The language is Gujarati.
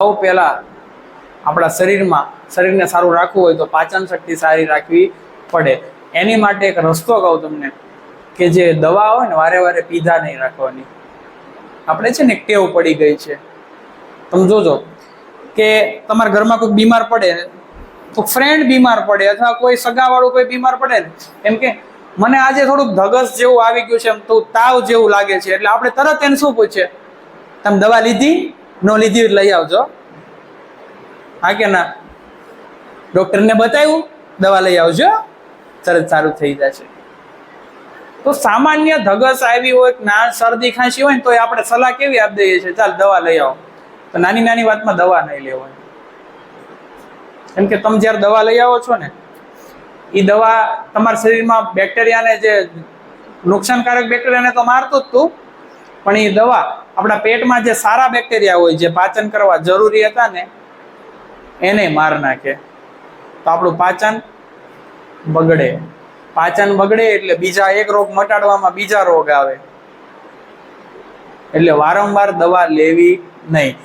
સૌ પહેલા આપણા શરીરને સારું રાખવું હોય તો પાચન શક્તિ સારી રાખવી પડે. એની માટે એક રસ્તો કહું તમને કે જે દવા હોય ને વારે વારે પીધા નહીં રાખવાની. આપણે છે ને ટેવ પડી ગઈ છે. તમે જોજો કે તમારા ઘરમાં કોઈ બીમાર પડે, તો ફ્રેન્ડ બીમાર પડે અથવા કોઈ સગાવાળું કોઈ બીમાર પડે ને, એમ કે મને આજે થોડુંક ધગસ જેવું આવી ગયું છે, એમ તો તાવ જેવું લાગે છે, એટલે આપણે તરત એને શું પૂછે, તમે દવા લીધી? ન લીધી લઈ આવજો. હા કે ના? ડોક્ટરને બતાવ્યું, દવા લઈ આવજો, તરત સારું થઈ જશે. તો સામાન્ય ધગસ આવી હોય, ના શરદી ખાંસી હોય ને તો આપણે સલાહ કેવી આપી દઈએ છીએ, ચાલ દવા લઈ આવો. તો નાની નાની વાતમાં દવા નહીં લેવાની. કેમ કે તમે જ્યારે દવા લઈ આવો છો ને, એ દવા તમારા શરીરમાં બેક્ટેરિયાને, જે નુકસાનકારક બેક્ટેરિયાને તો મારતું જ તું, પણ એ દવા આપણા પેટમાં જે સારા બેક્ટેરિયા હોય, જે પાચન કરવા જરૂરી હતા ને, એને માર નાખે. તો આપણું પાચન બગડે. પાચન બગડે એટલે બીજા એક રોગ મટાડવામાં બીજા રોગ આવે. એટલે વારંવાર દવા લેવી નહીં.